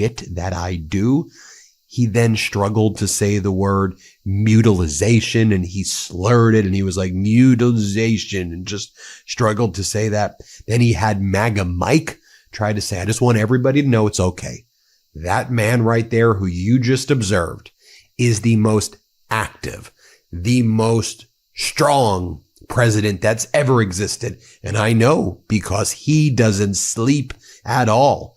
shit that I do. He then struggled to say the word mutilization, and he slurred it, and he was like mutilization and just struggled to say that. Then he had MAGA Mike try to say, I just want everybody to know it's okay. That man right there who you just observed is the most active, the most strong president that's ever existed. And I know because he doesn't sleep at all.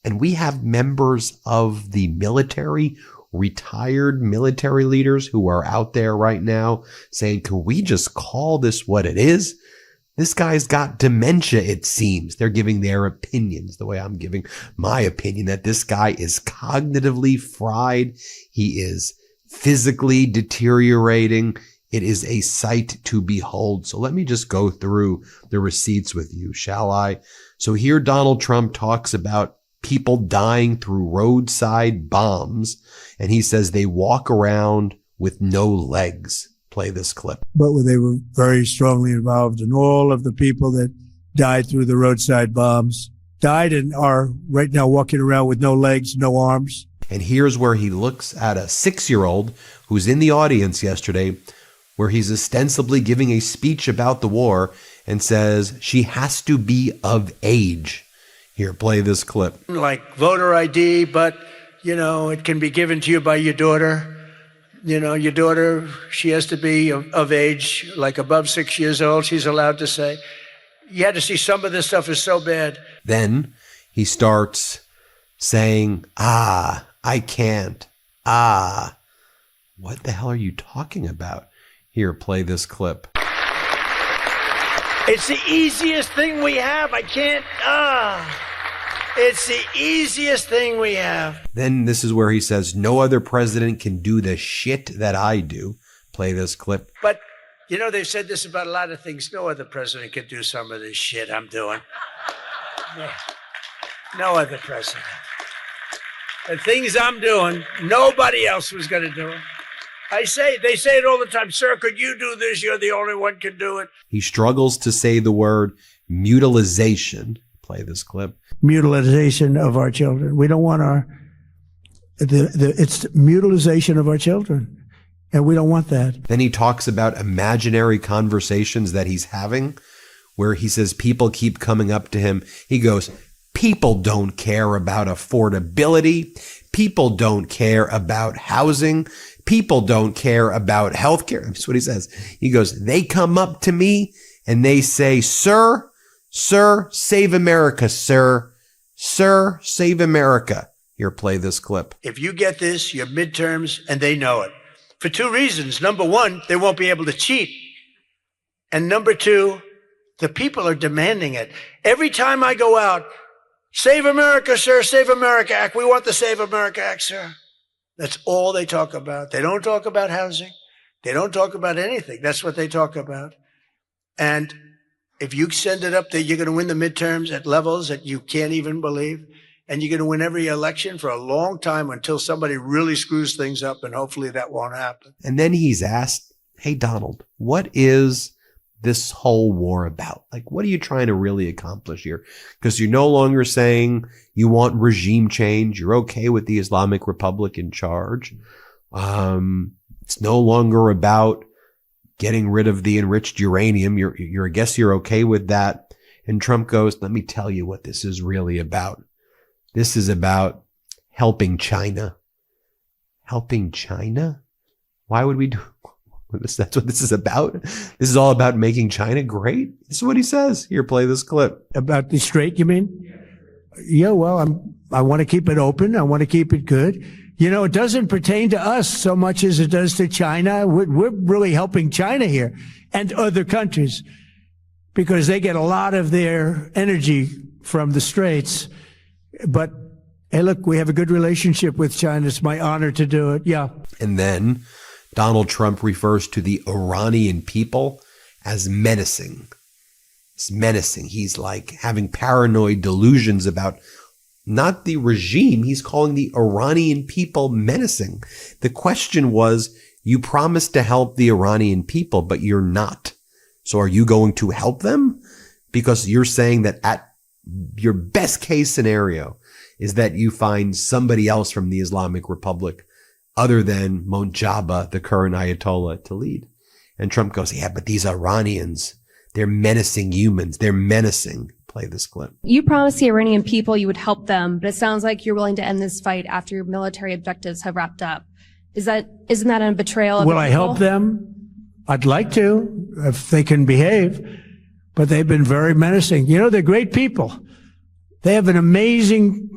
And we have members of the military, retired military leaders who are out there right now saying, can we just call this what it is? This guy's got dementia, it seems. They're giving their opinions the way I'm giving my opinion, that this guy is cognitively fried. He is physically deteriorating. It is a sight to behold. So let me just go through the receipts with you, shall I? So here Donald Trump talks about people dying through roadside bombs, and he says they walk around with no legs. Play this clip. But they were very strongly involved in all of the people that died through the roadside bombs, died and are right now walking around with no legs, no arms. And here's where he looks at a 6-year-old who's in the audience yesterday, where he's ostensibly giving a speech about the war and says she has to be of age. Here, play this clip. Like voter ID, but, it can be given to you by your daughter. Your daughter, she has to be of age, like above 6 years old, she's allowed to say. You had to see some of this stuff is so bad. Then he starts saying, I can't. What the hell are you talking about? Here, play this clip. It's the easiest thing we have. I can't. It's the easiest thing we have. Then this is where he says, no other president can do the shit that I do. Play this clip. But, they've said this about a lot of things. No other president can do some of this shit I'm doing. No other president. The things I'm doing, nobody else was going to do it. They say it all the time. Sir, could you do this? You're the only one can do it. He struggles to say the word mutilization. Play this clip. Mutilization of our children. We don't want it's mutilization of our children. And we don't want that. Then he talks about imaginary conversations that he's having, where he says people keep coming up to him. He goes, people don't care about affordability. People don't care about housing. People don't care about healthcare. That's what he says. He goes, they come up to me and they say, sir, save America, sir. Sir, save America. Here, play this clip. If you get this, your midterms, and they know it. For 2 reasons. Number 1, they won't be able to cheat. And number 2, the people are demanding it. Every time I go out, save America, sir, Save America Act. We want the Save America Act, sir. That's all they talk about. They don't talk about housing. They don't talk about anything. That's what they talk about. And if you send it up there, you're going to win the midterms at levels that you can't even believe. And you're going to win every election for a long time until somebody really screws things up. And hopefully that won't happen. And then he's asked, hey, Donald, what is this whole war about? Like, what are you trying to really accomplish here? Because you're no longer saying you want regime change. You're okay with the Islamic Republic in charge. It's no longer about getting rid of the enriched uranium. I guess you're okay with that. And Trump goes, let me tell you what this is really about. This is about helping China. Helping China? Why would we do this? That's what this is about. This is all about making China great. This is what he says. Here, play this clip. About the Strait, you mean? Yeah, well, I want to keep it open. I want to keep it good. It doesn't pertain to us so much as it does to China. We're really helping China here and other countries because they get a lot of their energy from the Straits. But hey, look, we have a good relationship with China. It's my honor to do it. Yeah. And then Donald Trump refers to the Iranian people as menacing. It's menacing. He's like having paranoid delusions about not the regime. He's calling the Iranian people menacing. The question was, you promised to help the Iranian people, but you're not. So are you going to help them? Because you're saying that at your best case scenario, is that you find somebody else from the Islamic Republic other than Mojaba, the current Ayatollah, to lead. And Trump goes, yeah, but these Iranians, they're menacing humans. They're menacing. Play this clip. You promised the Iranian people you would help them, but it sounds like you're willing to end this fight after your military objectives have wrapped up. Isn't that a betrayal of Will the I people? help them? I'd like to, if they can behave, but they've been very menacing. You know, they're great people. They have an amazing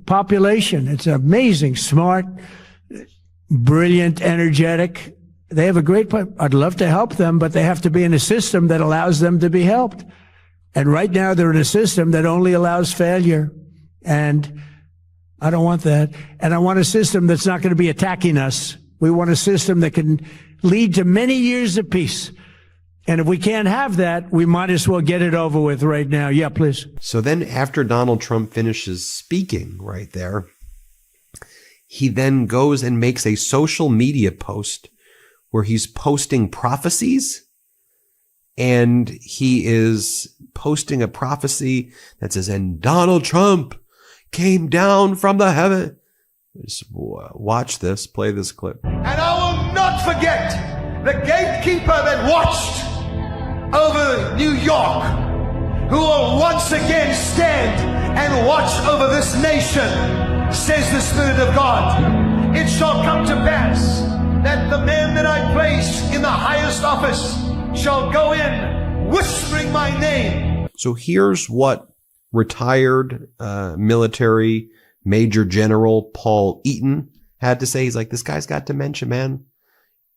population. It's amazing, smart, brilliant, energetic. They have a great, I'd love to help them, but they have to be in a system that allows them to be helped. And right now they're in a system that only allows failure. And I don't want that. And I want a system that's not going to be attacking us. We want a system that can lead to many years of peace. And if we can't have that, we might as well get it over with right now. Yeah, please. So then after Donald Trump finishes speaking right there, he then goes and makes a social media post where he's posting prophecies. And he is posting a prophecy that says, and Donald Trump came down from the heaven. Just watch this, play this clip. And I will not forget the gatekeeper that watched over New York, who will once again stand and watch over this nation, says the Spirit of God. It shall come to pass that the man that I place in the highest office shall go in whispering my name. So here's what retired military Major General Paul Eaton had to say. He's like, this guy's got dementia, man.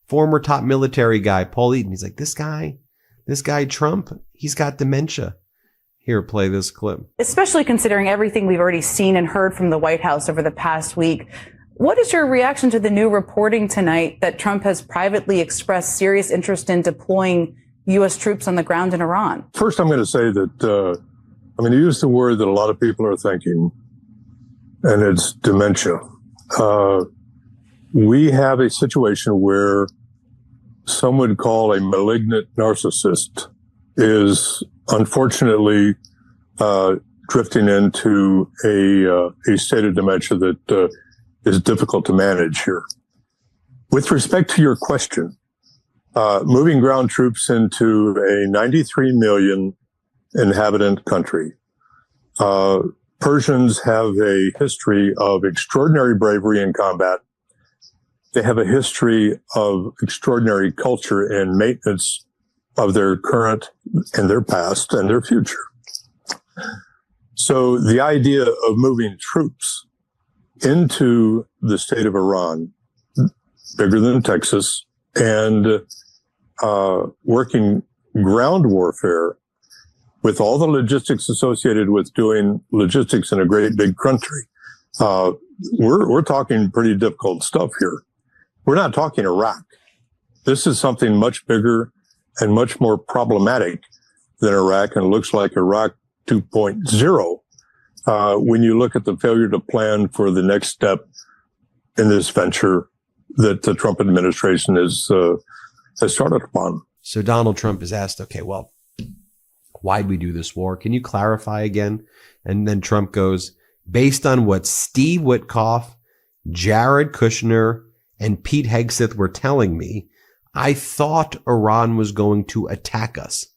Former top military guy, Paul Eaton. He's like, this guy Trump, he's got dementia. Here, play this clip. Especially considering everything we've already seen and heard from the White House over the past week. What is your reaction to the new reporting tonight that Trump has privately expressed serious interest in deploying U.S. troops on the ground in Iran? First, I'm going to say that, I'm going to use the word that a lot of people are thinking, and it's dementia. We have a situation where some would call a malignant narcissist is unfortunately drifting into a state of dementia that is difficult to manage here. With respect to your question, moving ground troops into a 93 million inhabitant country, Persians have a history of extraordinary bravery in combat. They have a history of extraordinary culture and maintenance of their current and their past and their future. So the idea of moving troops into the state of Iran, bigger than Texas, and working ground warfare with all the logistics associated with doing logistics in a great big country, we're talking pretty difficult stuff here. We're not talking Iraq. This is something much bigger and much more problematic than Iraq, and it looks like Iraq 2.0 when you look at the failure to plan for the next step in this venture that the Trump administration has started upon. So Donald Trump is asked, okay, well, why'd we do this war? Can you clarify again? And then Trump goes, based on what Steve Witkoff, Jared Kushner, and Pete Hegseth were telling me, I thought Iran was going to attack us.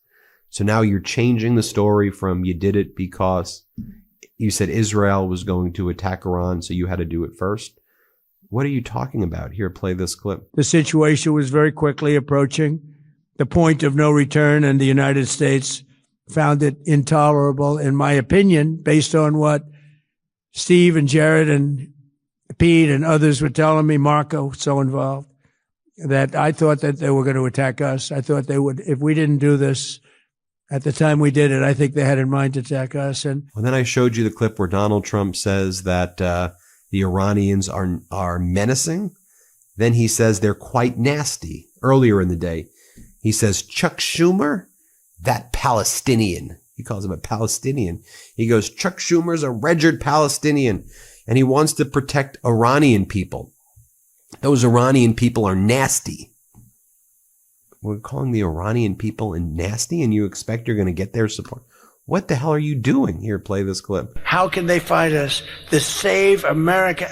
So now you're changing the story from you did it because you said Israel was going to attack Iran, so you had to do it first. What are you talking about? Here, play this clip. The situation was very quickly approaching the point of no return, and the United States found it intolerable, in my opinion, based on what Steve and Jared and Pete and others were telling me, Marco, so involved, that I thought that they were going to attack us. I thought they would, if we didn't do this at the time we did it, I think they had in mind to attack us. And then I showed you the clip where Donald Trump says that the Iranians are menacing. Then he says they're quite nasty. Earlier in the day, he says, Chuck Schumer, that Palestinian. He calls him a Palestinian. He goes, Chuck Schumer's a registered Palestinian, and he wants to protect Iranian people. Those Iranian people are nasty. We're calling the Iranian people nasty, and you expect you're going to get their support. what the hell are you doing? Here, play this clip. How can they fight us? The Save America